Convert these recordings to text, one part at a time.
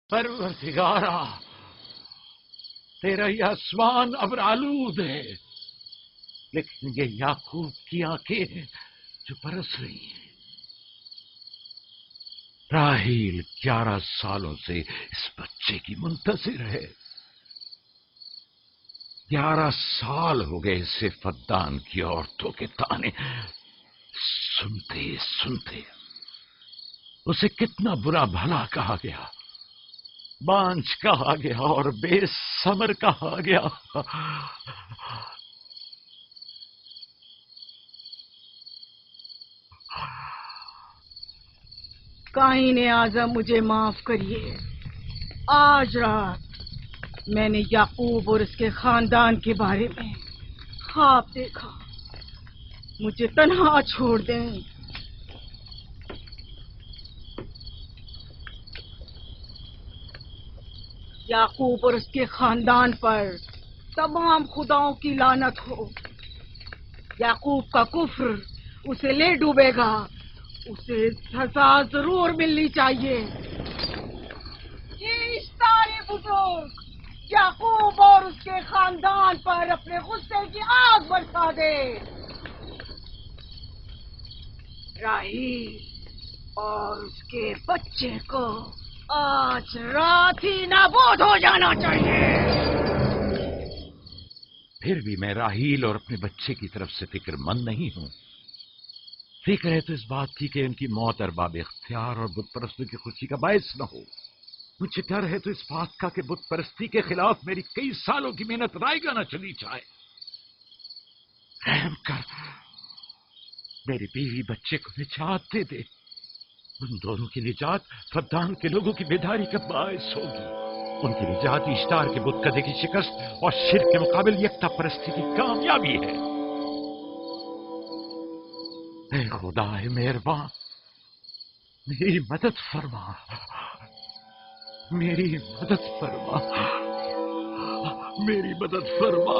پروردگارا، تیرا یہ آسمان ابر آلود ہے، لیکن یہ یعقوب کی آنکھیں جو برس رہی ہیں۔ راحیل 11 سالوں سے اس بچے کی منتظر ہے۔ 11 سال ہو گئے اسے فدان کی عورتوں کے طعنے سنتے سنتے۔ اسے کتنا برا بھلا کہا گیا، بانجھ کہا گیا اور بے ثمر کہا گیا۔ قائن اعظم مجھے معاف کریے، آج رات میں نے یعقوب اور اس کے خاندان کے بارے میں خواب دیکھا، مجھے تنہا چھوڑ دیں۔ یعقوب اور اس کے خاندان پر تمام خداؤں کی لعنت ہو۔ یعقوب کا کفر اسے لے ڈوبے گا، اسے سزا ضرور ملنی چاہیے۔ یہ اشتار بزرگ یعقوب اور اس کے خاندان پر اپنے غصے کی آگ برسا دے۔ راحیل اور اس کے بچے کو آج رات ہی نابود ہو جانا چاہیے۔ پھر بھی میں راحیل اور اپنے بچے کی طرف سے فکر مند نہیں ہوں۔ فکر ہے تو اس بات کی کہ ان کی موت ارباب اختیار اور بت پرستوں کی خوشی کا باعث نہ ہو۔ مجھے ڈر ہے تو اس بات کا کہ بت پرستی کے خلاف میری کئی سالوں کی محنت رائے گا نہ چلی جائے۔ رحم کر، میری بیوی بچے کو نجات دے دے۔ ان دونوں کی نجات فدان کے لوگوں کی بیداری کا باعث ہوگی۔ ان کی نجات اشتار کے بت کدے کی شکست اور شرک کے مقابل یکتا پرستی کی کامیابی ہے۔ اے خدا مہربان، میری مدد فرما، میری مدد فرما، میری مدد فرما۔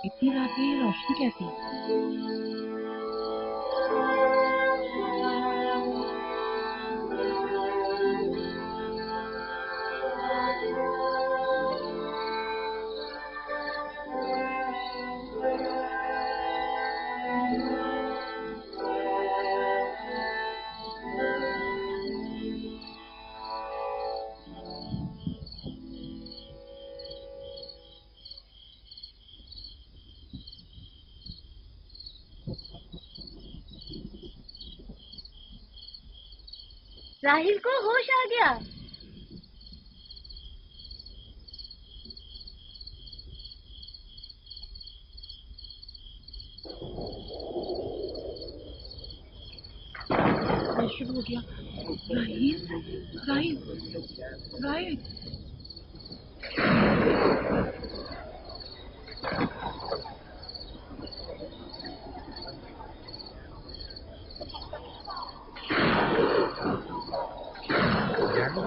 اتنی رات میں یہ روشنی کیسی؟ راحیل کو ہوش آ گیا۔ شروع ہو گیا۔ راحیل راحیل راحیل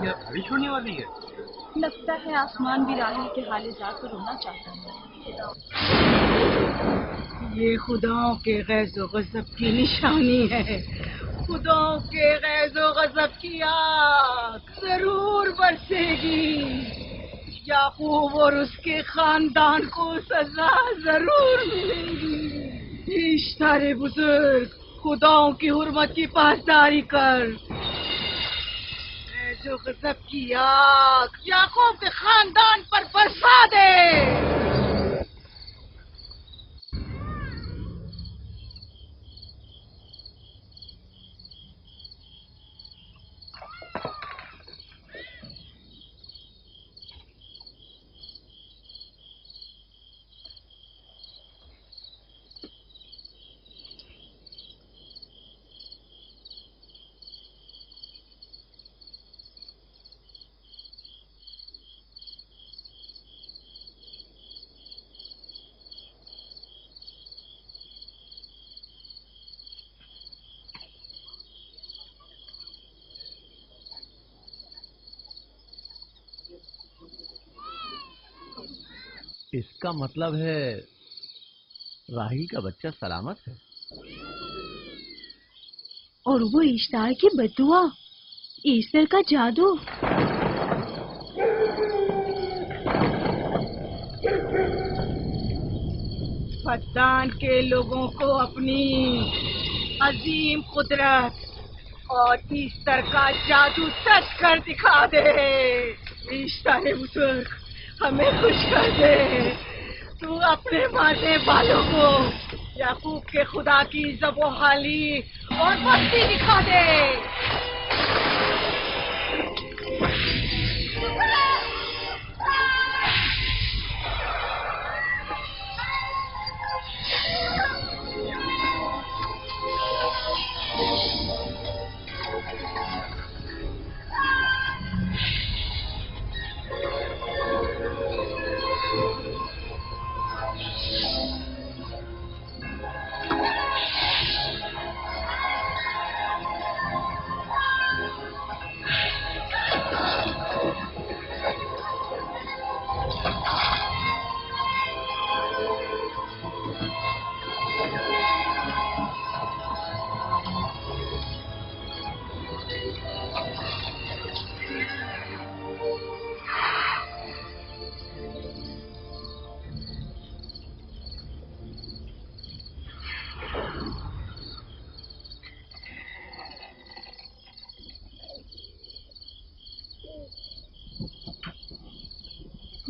کیا بارش ہونے والی ہے؟ لگتا ہے آسمان بھی راحیل کے حال جا کر رونا چاہتا ہے۔ یہ خداؤں کے غیظ و غضب کی نشانی ہے، خداؤں کے غیظ و غضب کی آگ ضرور برسے گی، یعقوب اور اس کے خاندان کو سزا ضرور ملے گی۔ اشتر بزرگ، خداؤں کی حرمت کی پاسداری کر، غیظ و غضب کی آگ یعقوب کے خاندان پر برسا دے۔ اس کا مطلب ہے راہیل کا بچہ سلامت ہے، اور وہ اشتار کی بددعا، ایسٹر کا جادو۔ فدان کے لوگوں کو اپنی عظیم قدرت اور ایسٹر کا جادو سچ کر دکھا دے۔ ایسٹر بزرگ، ہمیں خوش کر دے، تو اپنے مانے بالوں کو یعقوب کے خدا کی ذب و حالی اور مستی دکھا دے۔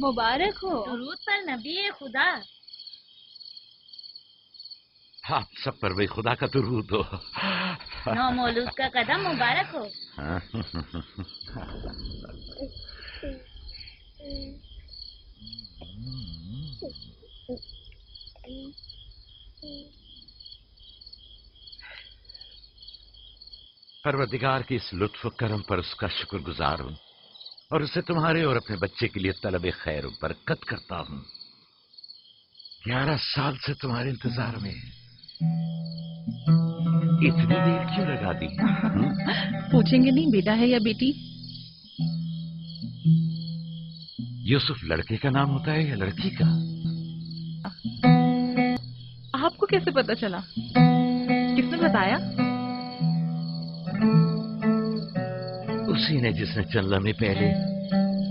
مبارک ہو درود پر نبی خدا۔ آپ سب پر بھی خدا کا درود ہو۔ نو مولود کا قدم مبارک ہو۔ پروردگار کی اس لطف و کرم پر اس کا شکر گزار ہوں، اور اسے تمہارے اور اپنے بچے کے لیے طلب خیر و برکت کرتا ہوں۔ 11 سال سے تمہارے انتظار میں اتنی دیر کیوں لگا دی؟ پوچھیں گے نہیں بیٹا ہے یا بیٹی؟ یوسف لڑکے کا نام ہوتا ہے یا لڑکی کا؟ آپ کو کیسے پتا چلا؟ کس نے بتایا؟ اسی نے جس نے چند لمحے پہلے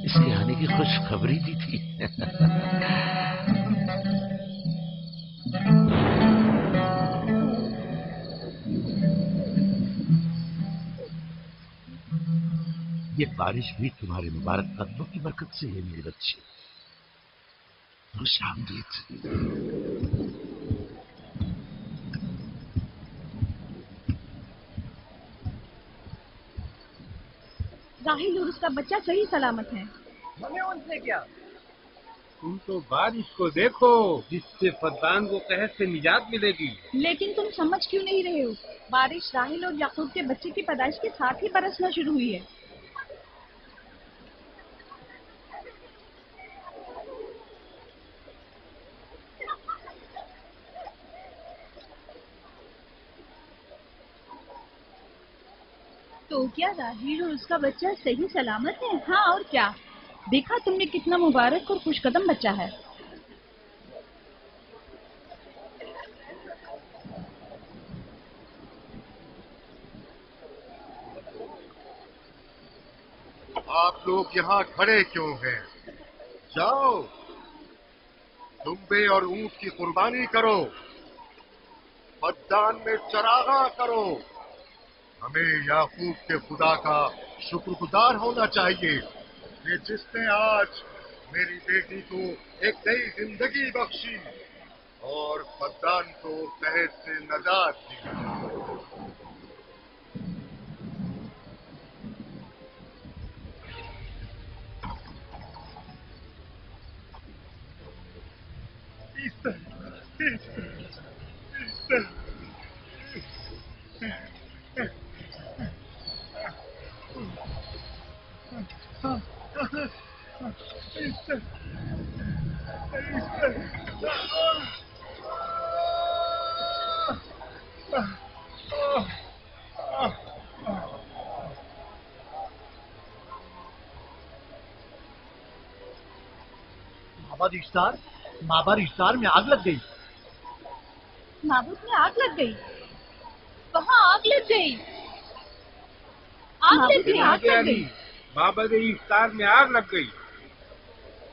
اس کے آنے کی خوشخبری دی تھی۔ یہ بارش بھی تمہارے مبارک قدموں کی برکت سے ہے میرے بچے۔ خوش آمدید۔ راہیل اور اس کا بچہ صحیح سلامت ہے۔ ہمیں ان سے کیا؟ تم تو بارش کو دیکھو، جس سے فدان کو قحط سے نجات ملے گی۔ لیکن تم سمجھ کیوں نہیں رہے ہو؟ بارش راہیل اور یعقوب کے بچے کی پیدائش کے ساتھ ہی برسنا شروع ہوئی ہے۔ تو کیا راہیل اور اس کا بچہ صحیح سلامت ہے؟ ہاں اور کیا، دیکھا تم نے کتنا مبارک اور خوش قدم بچہ ہے۔ آپ لوگ یہاں کھڑے کیوں ہیں؟ جاؤ دمبے اور اونٹ کی قربانی کرو، بدان میں چراغاں کرو۔ ہمیں یعقوب کے خدا کا شکر گزار ہونا چاہیے کہ جس نے آج میری بیٹی کو ایک نئی زندگی بخشی اور بدان کو قحط سے نجات دی۔ مابر اشتار میں آگ لگ گئی۔ معبود میں آگ لگ گئی؟ کہاں آگ لگ گئی؟ آگ لگ گئی؟ معبد افطار میں آگ لگ گئی۔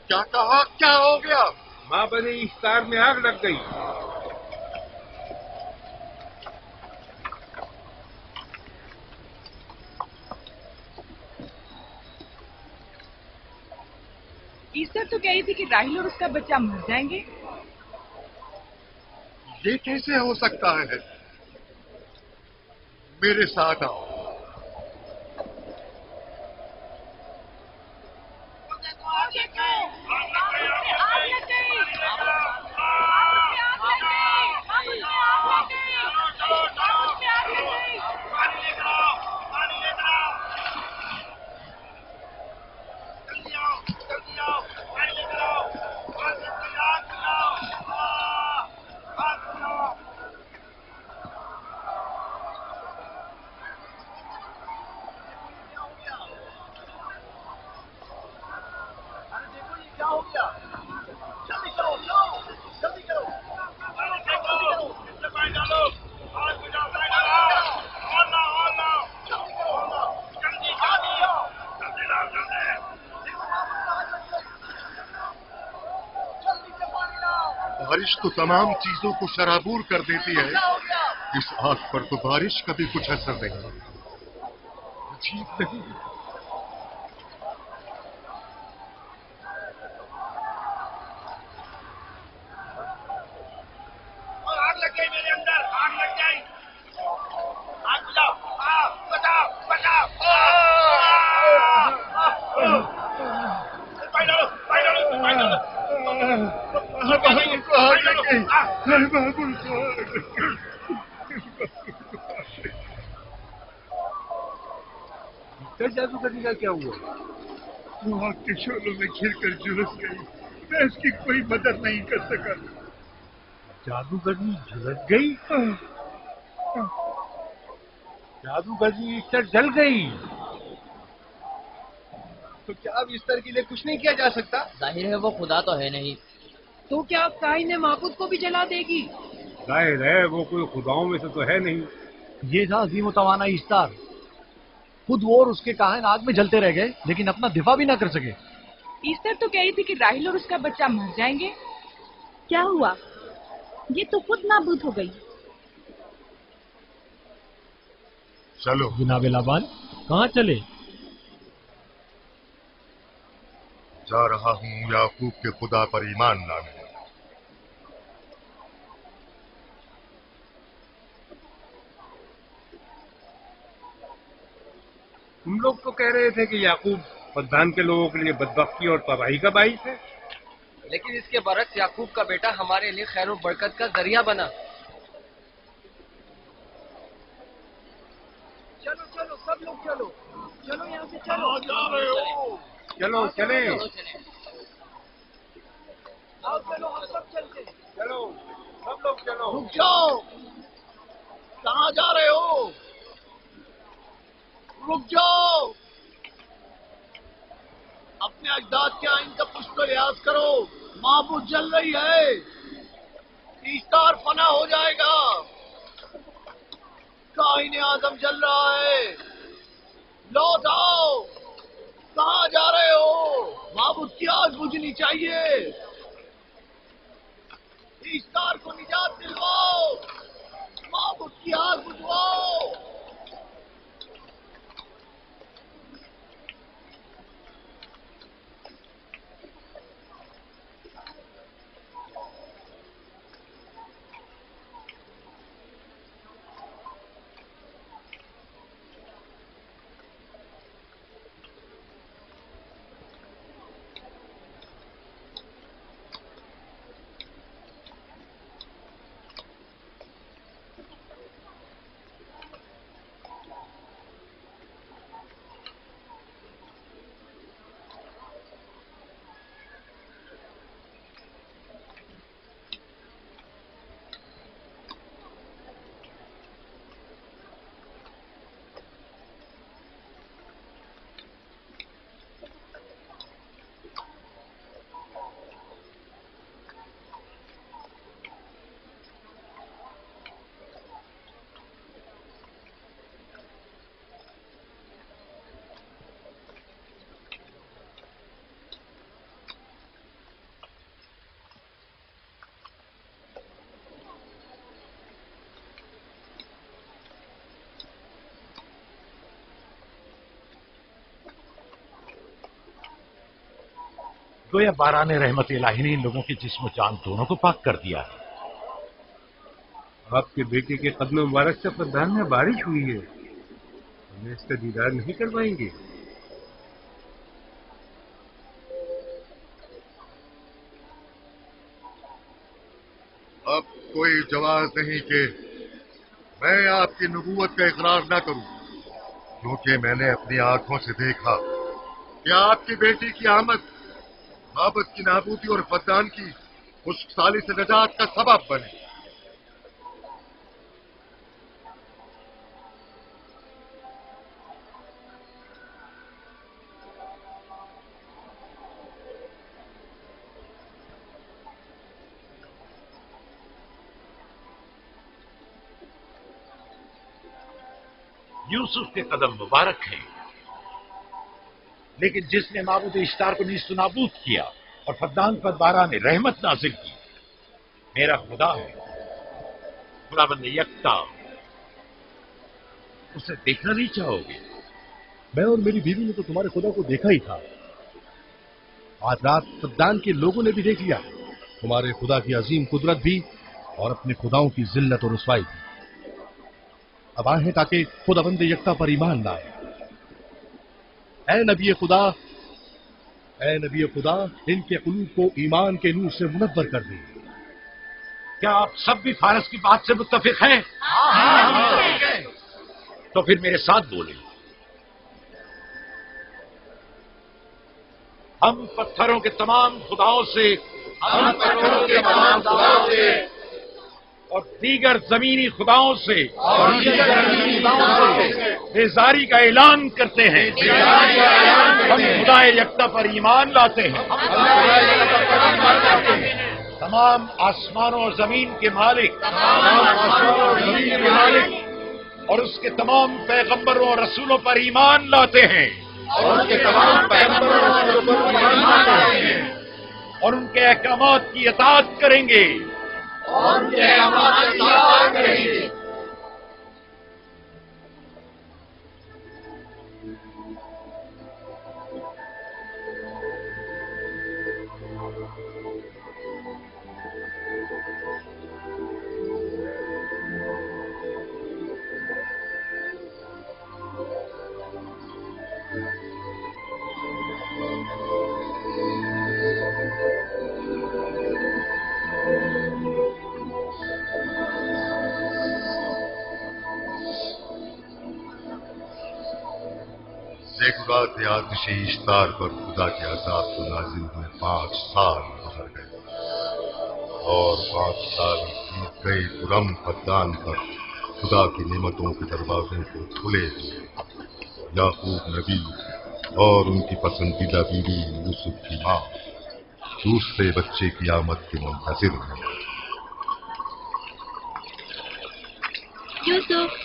کیا کہا؟ کیا ہو گیا؟ معبد افطار میں آگ لگ گئی۔ ایسٹر تو کہہ رہی تھی کہ راہیل اور اس کا بچہ مر جائیں گے۔ یہ کیسے ہو سکتا ہے؟ میرے ساتھ آؤ۔ بارش تو تمام چیزوں کو شرابور کر دیتی ہے، اس آگ پر تو بارش کا بھی کچھ اثر نہیں۔ عجیب نہیں؟ آگ لگ گئی میرے اندر، آگ لگ گئی، آگ بجاؤ، بچاؤ بچاؤ، جادوگرنی کا کیا ہوا؟ وہ آگ کے شعلوں میں گھر کر جھلس گئی، میں اس کی کوئی مدد نہیں کر سکا۔ جادوگرنی جھلس گئی؟ جادوگرنی ایسٹر جل گئی؟ تو کیا اب ایسٹر کے لیے کچھ نہیں کیا جا سکتا؟ ظاہر ہے وہ خدا تو ہے نہیں۔ تو کیا اب کائن معبود کو بھی جلا دے گی؟ ظاہر ہے وہ کوئی خداؤں میں سے تو ہے نہیں۔ یہ تھا عظیم و توانا اشتار، خود وہ اور اس کے کاہن آگ میں جلتے رہ گئے لیکن اپنا دفاع بھی نہ کر سکے۔ ایسٹر تو کہہ رہی تھی کہ راہیل اور اس کا بچہ مر جائیں گے۔ کیا ہوا؟ یہ تو خود نابود ہو گئی۔ چلو جناب لابان کہاں چلے؟ جا رہا ہوں یعقوب کے خدا پر ایمان لانے۔ تم لوگ تو کہہ رہے تھے کہ یعقوب بدان کے لوگوں کے لیے بدبختی اور تباہی کا باعث ہے، لیکن اس کے برعکس یعقوب کا بیٹا ہمارے لیے خیر و برکت کا ذریعہ بنا۔ چلو چلو سب لوگ چلو، چلو یہاں سے چلو۔ چلو چلیں، آؤ چلو ہم سب چلتے ہیں۔ چلو سب لوگ چلو۔ رک جاؤ، کہاں جا رہے ہو؟ رک جاؤ، اپنے اجداد کے آئین کا پشت و لحاظ کرو، معبود جل رہی ہے، ایستار فنا ہو جائے گا، کائن اعظم جل رہا ہے، لوٹ آؤ، کہاں جا رہے ہو؟ معبود کی آگ بجھنی چاہیے، ایستار کو نجات دلواؤ، معبود کی آگ بجھواؤ۔ گویا باران رحمت الہی نے ان لوگوں کے جسم و جان دونوں کو پاک کر دیا ہے۔ آپ کے بیٹے کے قدم مبارک سے فردان میں بارش ہوئی ہے، ہمیں اس کا دیدار نہیں کروائیں گے؟ اب کوئی جواز نہیں کہ میں آپ کی نبوت کا اقرار نہ کروں، کیونکہ میں نے اپنی آنکھوں سے دیکھا کہ آپ کی بیٹی کی آمد معبد کی نابودی اور فقدان کی خشک سالی سے نجات کا سبب بنے۔ یوسف کے قدم مبارک ہیں، لیکن جس نے معبود اشتار کو نیست و نابود کیا اور فقدان پر باران رحمت نازل کی، میرا خدا ہے، خداوند یکتا۔ اسے دیکھنا نہیں چاہو گے؟ میں اور میری بیوی نے تو تمہارے خدا کو دیکھا ہی تھا، آج رات فقدان کے لوگوں نے بھی دیکھ لیا تمہارے خدا کی عظیم قدرت بھی اور اپنے خداؤں کی ذلت اور رسوائی بھی۔ اب آئے ہیں تاکہ خداوند یکتا پر ایمان لائے۔ اے نبی خدا، اے نبی خدا، ان کے قلوب کو ایمان کے نور سے منور کر دیں۔ کیا آپ سب بھی فارس کی بات سے متفق ہیں؟ تو پھر میرے ساتھ بولیں۔ ہم پتھروں کے تمام خداؤں سے اور دیگر زمینی خداؤں سے بیزاری کا اعلان کرتے ہیں۔ ہم خدا یکتا پر ایمان لاتے ہیں۔ تمام آسمانوں اور زمین کے مالک اور اس کے تمام پیغمبروں اور رسولوں پر ایمان لاتے ہیں اور ان کے احکامات کی اطاعت کریں گے۔ سیکولات آتش اشتار پر خدا کے عذاب کو نازل ہوئے 5 سال گزر گئے اور 5 سال بیت گئے پرم فقدان پر خدا کی نعمتوں کے دروازے کو کھلے ہوئے याकूब नबी और उनकी पसंदीदा बीवी यूसुफ की माँ दूसरे बच्चे की आमद के मुंतजिर हैं। यूसुफ।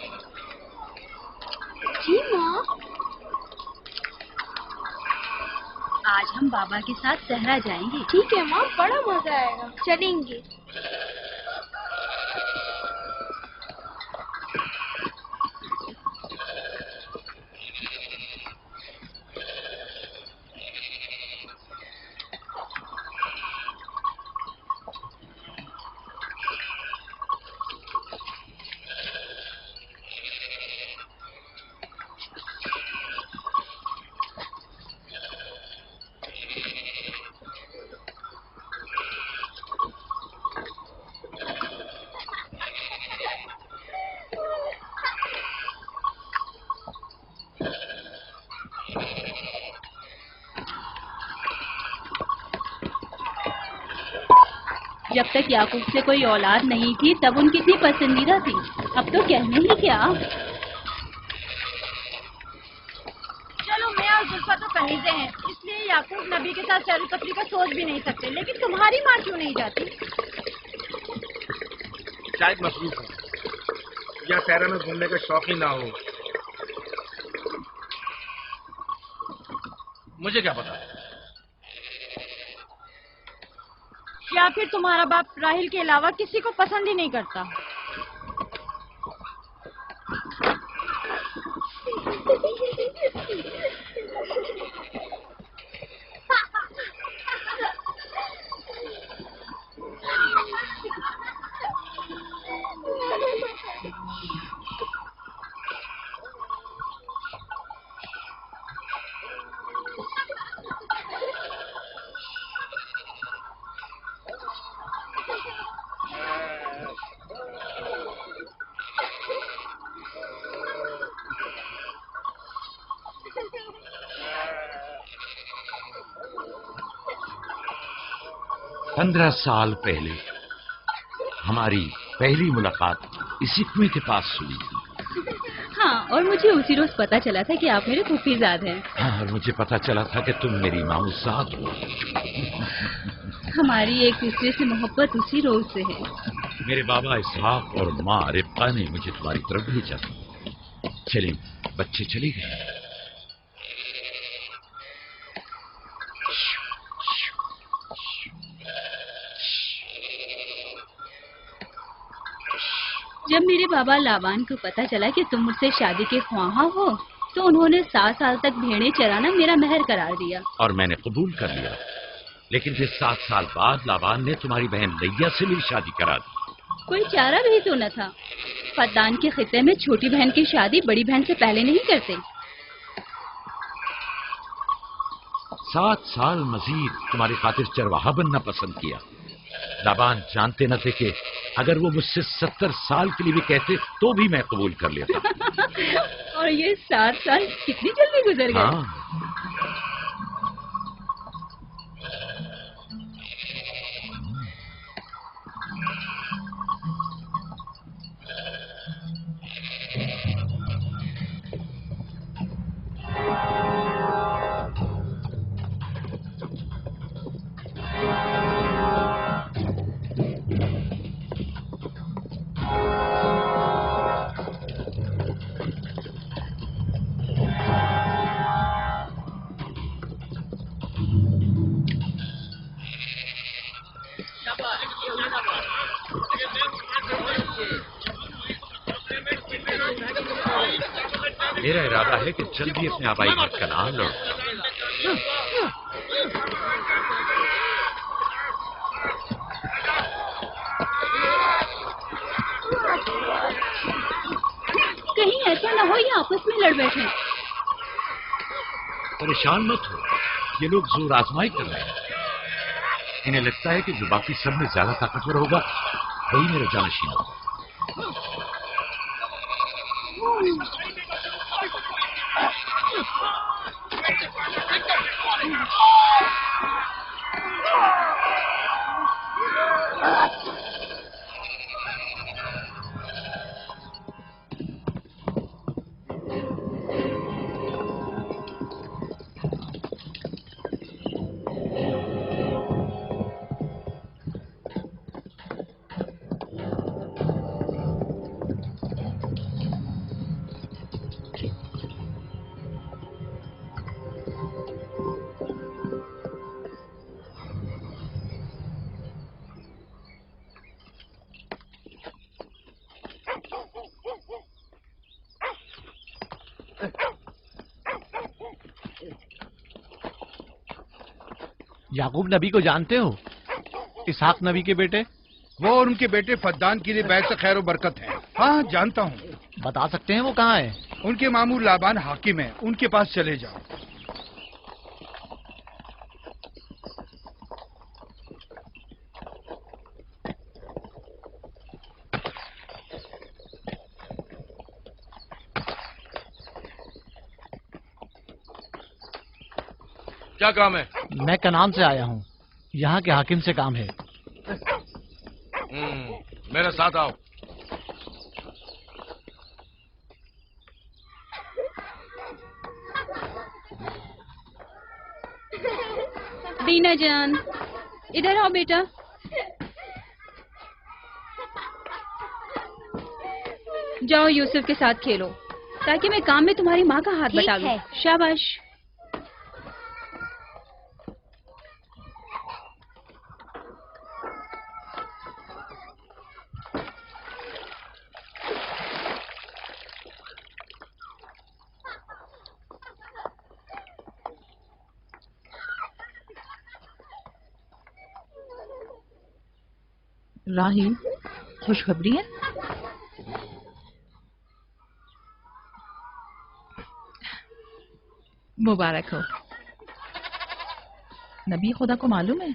जी माँ। आज हम बाबा के साथ सहरा जाएंगे। ठीक है माँ, बड़ा मजा आएगा, चलेंगे। जब तक याकूब से कोई औलाद नहीं थी तब उनकी इतनी पसंदीदा थी, अब तो कहने ही क्या। चलो मैं और जुल्फा तो कहीं से हैं, इसलिए याकूब नबी के साथ सैर तफरी का सोच भी नहीं सकते, लेकिन तुम्हारी माँ क्यों नहीं जाती? शायद मसरूफ हो या सहरा में घूमने का शौक ही ना हो। मुझे क्या पता। या फिर तुम्हारा बाप राहिल के अलावा किसी को पसंद ही नहीं करता। पंद्रह साल पहले हमारी पहली मुलाकात इसी कुएं के पास हुई थी। हाँ, और मुझे उसी रोज पता चला था कि आप मेरे फूफीजाद हैं। हाँ, और मुझे पता चला था कि तुम मेरी मामूजाद हो। हमारी एक दूसरे से मोहब्बत उसी रोज से है। मेरे बाबा इसहाक और माँ रिब्का ने मुझे तुम्हारी तरफ भेजा था। चले, बच्चे चले गए। जब मेरे बाबा लाबान को पता चला कि तुम मुझसे शादी के ख्वाहा हो, तो उन्होंने 7 साल तक भेड़ें चराना मेरा महर करार दिया। और मैंने कबूल कर लिया। लेकिन फिर 7 साल बाद लाबान ने तुम्हारी बहन लैया से मेरी शादी करा दी। कोई चारा भी तो न था। फद्दान के खित्ते में छोटी बहन की शादी बड़ी बहन से पहले नहीं करते। 7 साल मजीद तुम्हारी खातिर चरवाहा बनना पसंद किया। लाबान जानते न थे कि अगर वो मुझसे 70 साल के लिए भी कहते तो भी मैं कबूल कर लेता। और ये 7 साल कितनी जल्दी गुजर गए। हाँ। मेरा इरादा है कि जल्दी अपने आबाई घर का नाम लो। कहीं ऐसा न हो ये आपस में लड़ बैठे। परेशान मत हो, ये लोग जोर आजमाई कर रहे हैं। इन्हें लगता है कि जो बाकी सब में ज्यादा ताकतवर होगा वही मेरा जानशीन होगा। याकूब नबी को जानते हो? इसहाक नबी के बेटे? वो और उनके बेटे फद्दान के लिए बैत खैर और बरकत है। हाँ जानता हूँ। बता सकते हैं वो कहाँ है? उनके मामू लाबान हाकिम है, उनके पास चले जाओ। क्या काम है? मैं कनान से आया हूँ, यहाँ के हाकिम से काम है। मेरे साथ आओ। दीना जान, इधर आओ बेटा। जाओ यूसुफ के साथ खेलो, ताकि मैं काम में तुम्हारी माँ का हाथ बटा लूं। शाबाश। राहील, खुशखबरी है? मुबारक हो। नबी खुदा को मालूम है?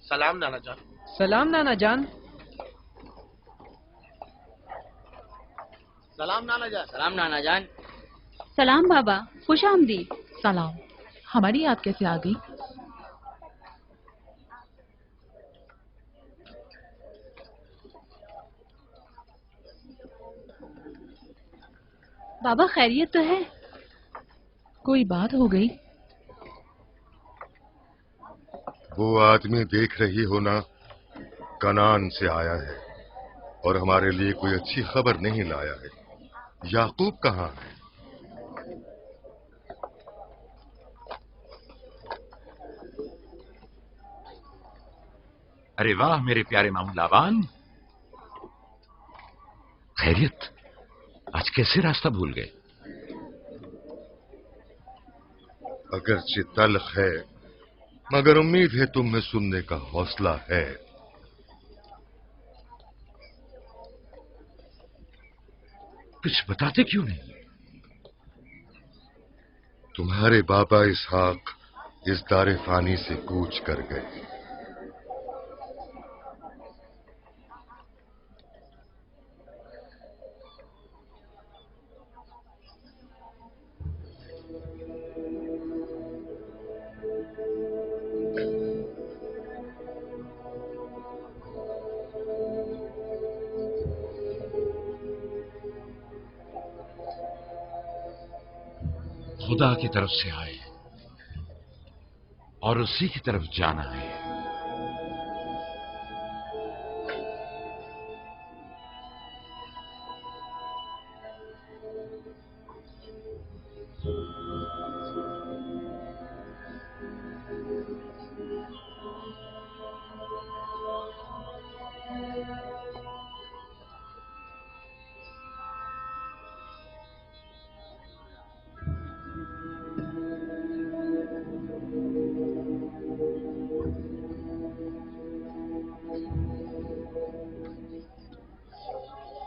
सलाम नाना जान। सलाम नाना जान। सलाम नाना जान। सलाम नाना जान। सलाम बाबा, खुश आमदीद। सलाम। हमारी याद कैसे आ गई? बाबा खैरियत तो है? कोई बात हो गई? वो आदमी देख रही हो ना, कनान से आया है और हमारे लिए कोई अच्छी खबर नहीं लाया है। याकूब कहाँ है? अरे वाह मेरे प्यारे मामू लाबान, खैरियत? आज कैसे रास्ता भूल गए? अगरचे तल्ख है, मगर उम्मीद है तुम में सुनने का हौसला है। कुछ बताते क्यों नहीं? तुम्हारे बाबा इसहाक इस दारे फानी से कूच कर गए। खुदा की तरफ से आए और उसी की तरफ जाना है।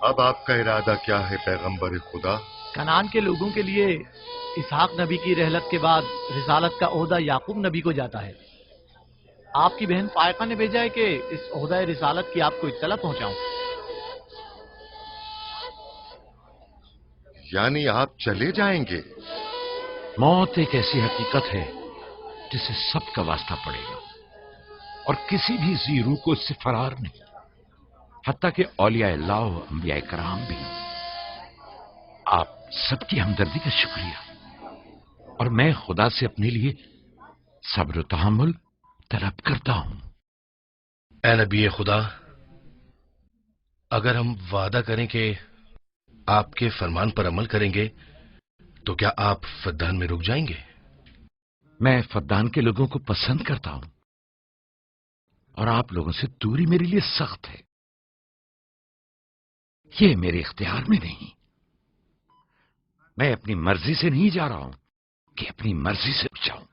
अब आपका इरादा क्या है पैगंबर खुदा? कनान के लोगों के लिए इसहाक नबी की रहलत के बाद रिसालत का ओहदा याकूब नबी को जाता है। आपकी बहन फायका ने भेजा है कि इस ओहदा रिसालत की आपको इत्तला पहुंचाऊं। यानी आप चले जाएंगे? मौत एक ऐसी हकीकत है जिसे सबका वास्ता पड़ेगा और किसी भी जी रूह को इससे फरार नहीं, हत्ता कि औलिया अल्लाह और अंबिया कराम भी। आप सबकी हमदर्दी का शुक्रिया, और मैं खुदा से अपने लिए सब्र तहम्मुल तलब करता हूं। ए नबी खुदा, अगर हम वादा करें कि आपके फरमान पर अमल करेंगे तो क्या आप फद्दान में रुक जाएंगे? मैं फद्दान के लोगों को पसंद करता हूं और आप लोगों से दूरी मेरे लिए सख्त है। ये मेरे इख्तियार में नहीं। मैं अपनी मर्जी से नहीं जा रहा हूं कि अपनी मर्जी से जाऊं।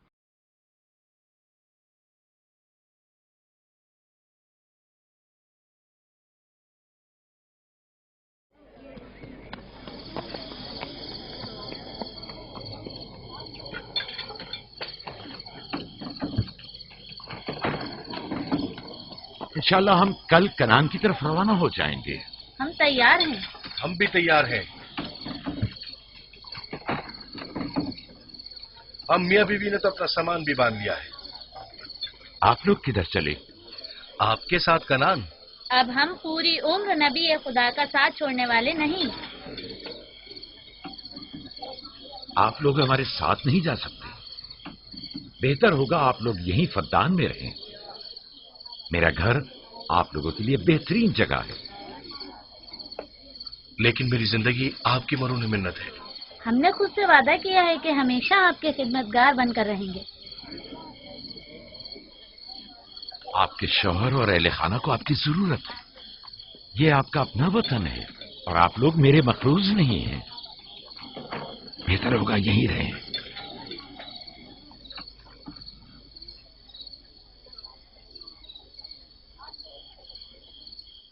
इंशाल्लाह हम कल कनान की तरफ रवाना हो जाएंगे। हम तैयार हैं। हम भी तैयार हैं। हम मियां बीवी ने तो अपना सामान भी बांध लिया है। आप लोग किधर चले? आपके साथ कनान। अब हम पूरी उम्र नबी खुदा का साथ छोड़ने वाले नहीं। आप लोग हमारे साथ नहीं जा सकते। बेहतर होगा आप लोग यहीं फद्दान में रहें। मेरा घर आप लोगों के लिए बेहतरीन जगह है। लेकिन मेरी जिंदगी आपकी मरून मिन्नत है। हमने खुद से वादा किया है कि हमेशा आपके खिदमतगार बनकर रहेंगे। आपके शौहर और अहले खाना को आपकी जरूरत है। ये आपका अपना वतन है और आप लोग मेरे मकरूज नहीं हैं। बेहतर होगा यहीं रहें।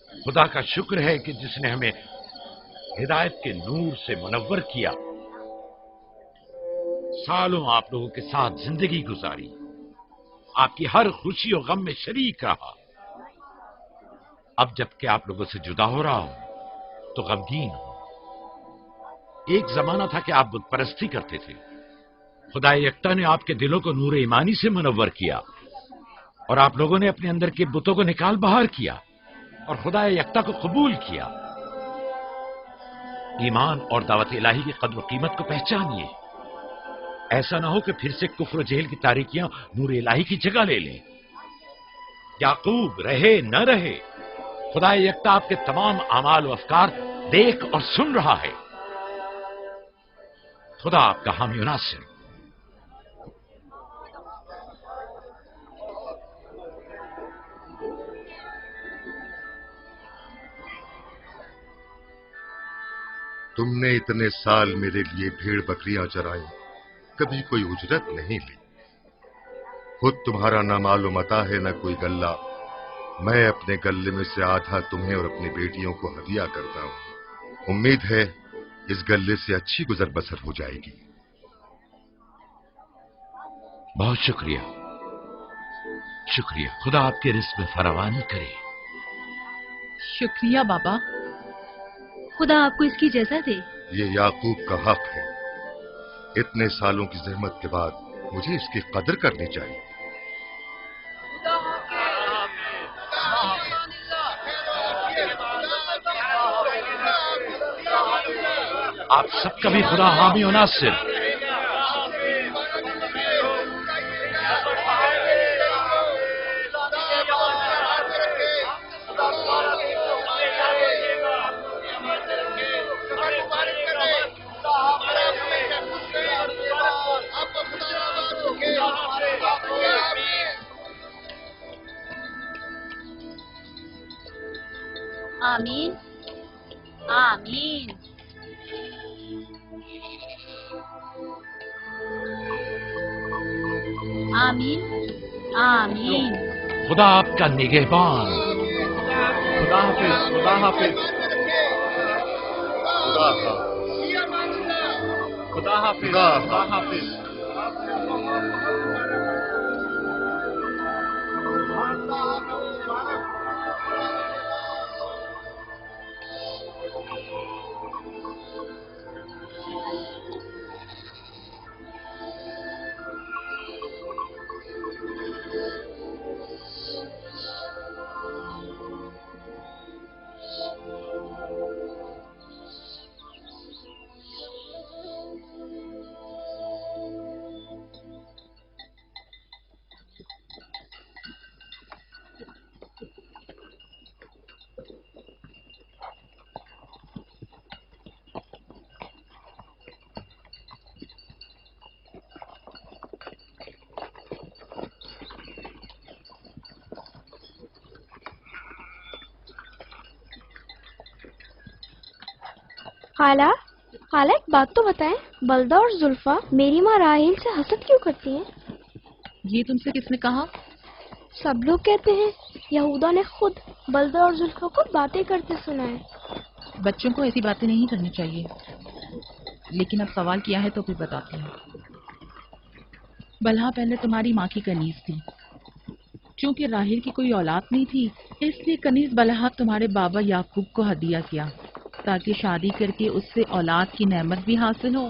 खुदा का शुक्र है कि जिसने हमें हिदायत के नूर से मुनव्वर किया। सालों आप लोगों के साथ जिंदगी गुजारी, आपकी हर खुशी और गम में शरीक रहा। अब जबकि आप लोगों से जुदा हो रहा हूं तो गमगीन हूं। एक जमाना था कि आप बुत परस्ती करते थे। खुदा यकता ने आपके दिलों को नूर ईमानी से मुनव्वर किया और आप लोगों ने अपने अंदर के बुतों को निकाल बाहर किया और खुदा यकता को कबूल किया। ईमान और दावत इलाही की कद्र कीमत को पहचानिए। ऐसा ना हो कि फिर से कुफ्र जेल की तारीकियां नूर इलाही की जगह ले लें। याकूब रहे न रहे, खुदा यकता आपके तमाम अमाल व अफकार देख और सुन रहा है। खुदा आपका हामी और नासिर। तुमने इतने साल मेरे लिए भेड़ बकरियां चराई, कभी कोई उजरत नहीं ली। खुद तुम्हारा ना मालूम अता है ना कोई गल्ला। मैं अपने गल्ले में से आधा तुम्हें और अपनी बेटियों को हदिया करता हूं। उम्मीद है इस गल्ले से अच्छी गुजर बसर हो जाएगी। बहुत शुक्रिया, शुक्रिया। खुदा आपके रिस्क में फरावानी करे। शुक्रिया बाबा। खुदा आपको इसकी जज़ा दे। ये याकूब का हक है। इतने सालों की जहमत के बाद मुझे इसकी कदर करनी चाहिए। आप सबका भी खुदा हामी और नासिर। आमीन आमीन। आमीन आमीन। खुदा आपका निगहबान। खुदा हाफिज, खुदा हाफिज, खुदा हाफिज, खुदा हाफिज, खुदा हाफिज। खाला खाला एक बात तो बताएं, बलदा और जुल्फा मेरी माँ राहिल से हसद क्यों करती हैं? ये तुमसे किसने कहा? सब लोग कहते हैं यहूदा ने खुद बलदा और जुल्फा को बातें करते सुना है। बच्चों को ऐसी बातें नहीं करनी चाहिए, लेकिन अब सवाल किया है तो फिर बताती हूँ। बलहा पहले तुम्हारी माँ की कनीज थी। चूंकि राहिल की कोई औलाद नहीं थी, इसलिए कनीज बलहा तुम्हारे बाबा याकूब को हदिया किया ताकि शादी करके उससे औलाद की नेमत भी हासिल हो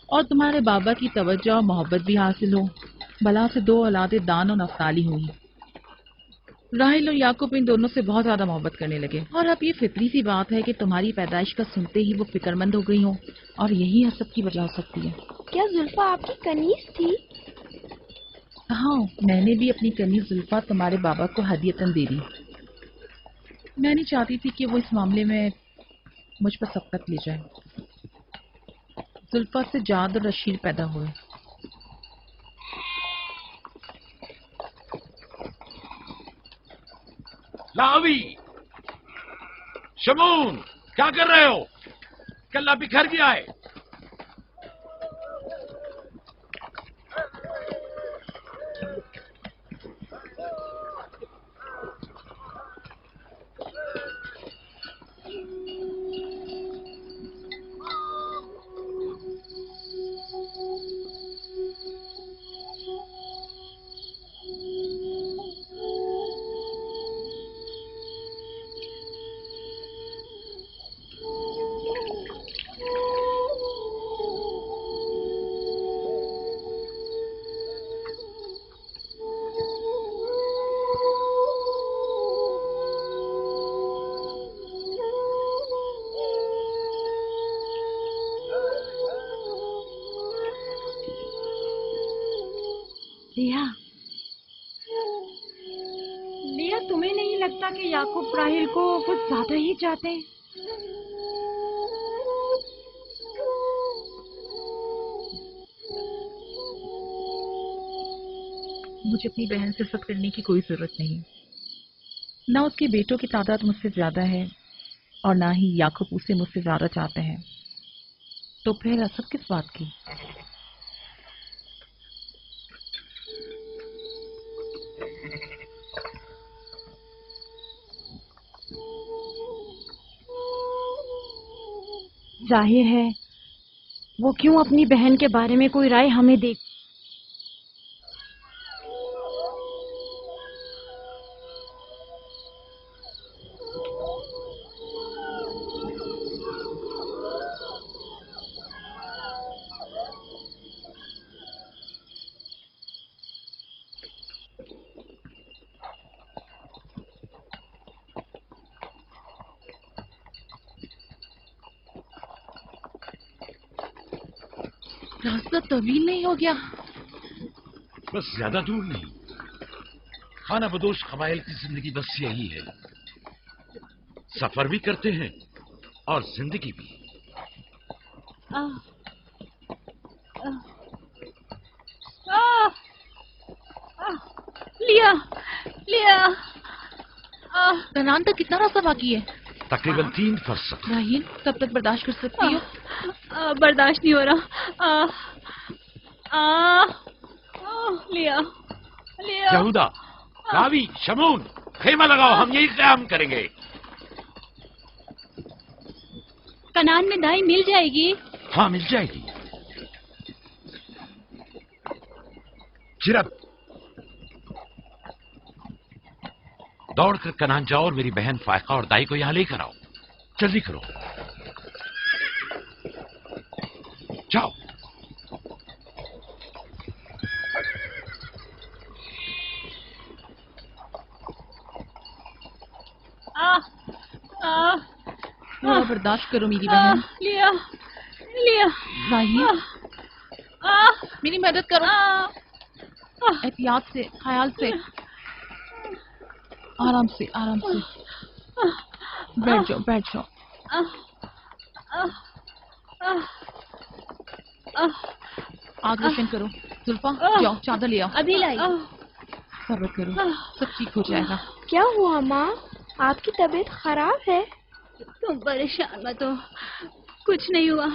और तुम्हारे बाबा की तवज्जो और मोहब्बत भी हासिल हो। बलहा से 2 औलादें दान और नफ्ताली हुई। राहिल और याकूब इन दोनों से बहुत ज्यादा मोहब्बत करने लगे और अब ये फितरी सी बात है कि तुम्हारी पैदाइश का सुनते ही वो फिक्रमंद हो गई हो और यही हसद की वजह हो सकती है। क्या जुल्फा आपकी कनीज थी? हाँ, मैंने भी अपनी कनीज जुल्फा तुम्हारे बाबा को हदियतन दे दी। मैं नहीं चाहती थी कि वो इस मामले में मुझ पर सबकत ले जाए। जुल्फा से जाद और रशीद पैदा हुए। लावी, शमून, क्या कर रहे हो? कल्ला बिखर गया है। लिया, तुम्हें नहीं लगता कि याकूब राहिल को कुछ ज्यादा ही चाहते हैं? मुझे अपनी बहन से हसद करने की कोई जरूरत नहीं। ना उसके बेटों की तादाद मुझसे ज्यादा है और ना ही याकूब उसे मुझसे ज्यादा चाहते हैं, तो फिर हसद किस बात की? जाहिर है वो क्यों अपनी बहन के बारे में कोई राय हमें दे। रास्ता तवील नहीं हो गया? बस ज्यादा दूर नहीं। खाना बदोश कबाइल की जिंदगी बस यही है, सफर भी करते हैं और जिंदगी भी। लिया लिया। कनान तक कितना रास्ता बाकी है? तकरीबन 3 फरसख। राहील, कब तक बर्दाश्त कर सकती हो? बर्दाश्त नहीं हो रहा। लिया लिया। यहूदा, लावी, शमून, खेमा लगाओ, हम यही क़याम करेंगे। कनान में दाई मिल जाएगी? हाँ, मिल जाएगी। चिरब, दौड़कर कनान जाओ और मेरी बहन फायका और दाई को यहां लेकर आओ। जल्दी करो, जाओ। थोड़ा बर्दाश्त करो मेरी बहन। लिया लिया। राहील, मेरी मदद करो। एहतियात से, ख्याल से, आराम से, आराम से। बैठ जाओ, बैठ जाओ। आग रोशन करो। जुल्फा, जाओ चादर ले आओ। अभी लाई। सब्र करो, सब ठीक हो जाएगा। क्या हुआ माँ? आपकी तबीयत खराब है? तुम परेशान मत हो, कुछ नहीं हुआ।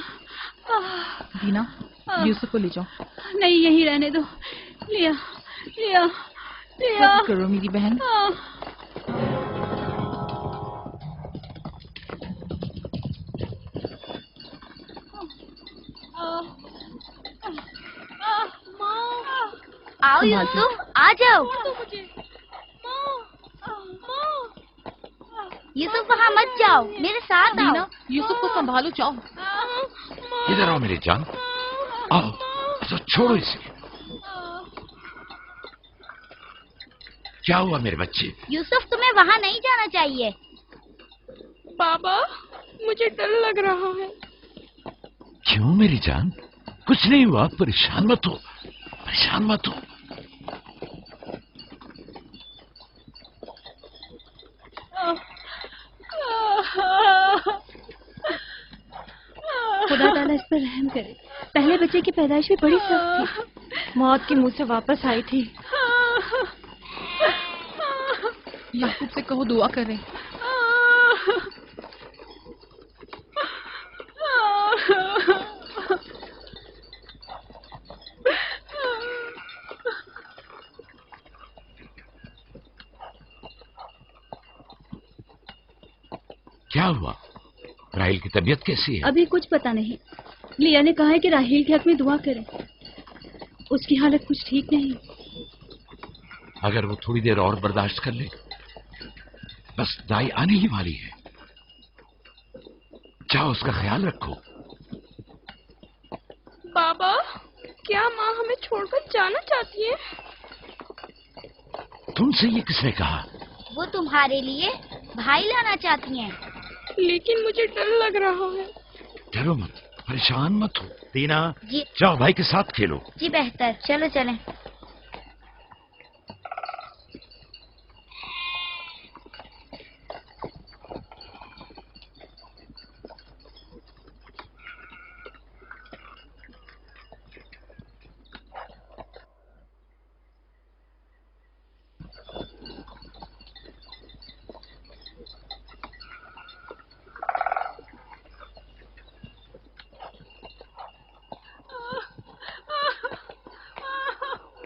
दीना, यूसुफ को ले जाओ। नहीं, यहीं रहने दो। लिया लिया लिया। मत करो मेरी बहन। आओ यूसुफ, आ जाओ। यूसुफ वहाँ मत जाओ, मेरे साथ आओ। दीना, यूसुफ को संभालो, जाओ। इधर आओ मेरी जान, आओ। तो छोड़ो इसे। क्या हुआ मेरे बच्चे? यूसुफ, तुम्हें वहाँ नहीं जाना चाहिए। बाबा, मुझे डर लग रहा है। क्यों मेरी जान? कुछ नहीं हुआ, परेशान मत हो, परेशान मत हो। खुदा ताला इस पर रहम करे। पहले बच्चे की पैदाइश भी बड़ी सख्त थी, मौत के मुंह से वापस आई थी। याकूब से कहो दुआ करें। क्या हुआ? राहिल की तबीयत कैसी है? अभी कुछ पता नहीं। लिया ने कहा है कि राहिल के हक में दुआ करें। उसकी हालत कुछ ठीक नहीं। अगर वो थोड़ी देर और बर्दाश्त कर ले, बस दाई आने ही वाली है। जाओ, उसका ख्याल रखो। बाबा, क्या माँ हमें छोड़कर जाना चाहती है? तुमसे ये किसने कहा? वो तुम्हारे लिए भाई लाना चाहती हैं। लेकिन मुझे डर लग रहा है। डरो मत, परेशान मत हो। दीना, जी। जाओ भाई के साथ खेलो। जी बेहतर, चलो चलें।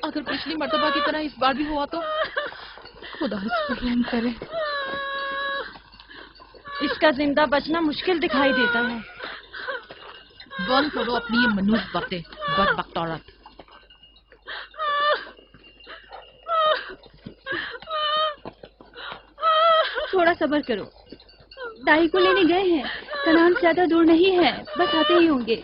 अगर पिछली मर्तबा की तरह इस बार भी हुआ तो खुदा इस पर रहम करे। इसका जिंदा बचना मुश्किल दिखाई देता है। बंद करो अपनी ये मनूस बातें, बदबख्त औरत। थोड़ा सब्र करो, दाई को लेने गए हैं। कनान ज्यादा दूर नहीं है, बस आते ही होंगे।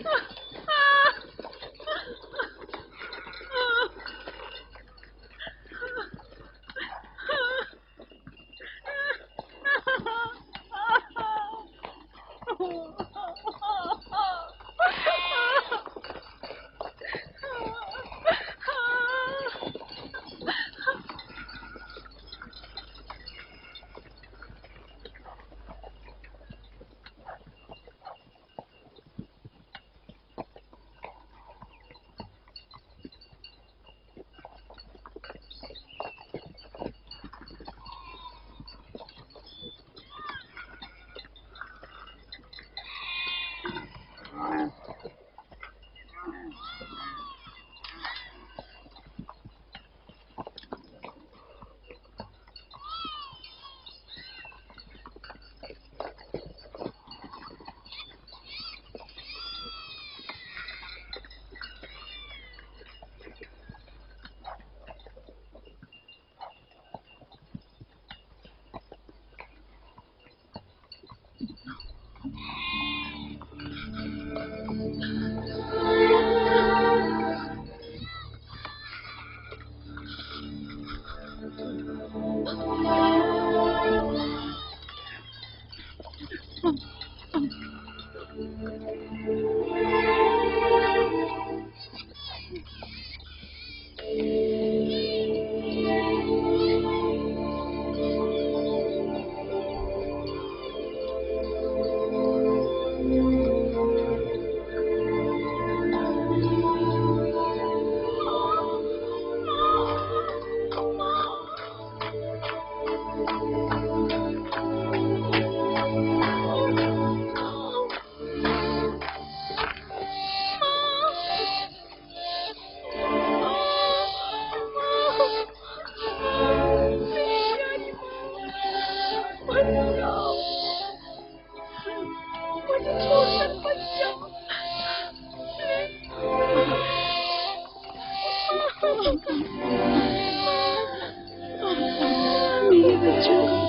मेरे बच्चों का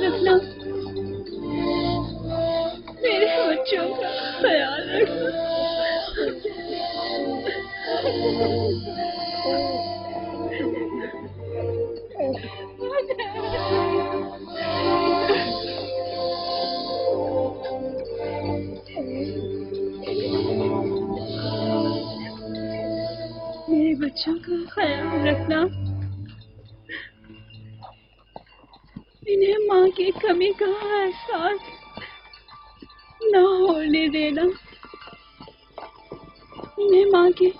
रखना, मेरे बच्चों का ख्याल रखना। मेरे बच्चों का ख्याल रखना, इन्हें माँ की कमी का एहसास न होने देना, इन्हें माँ की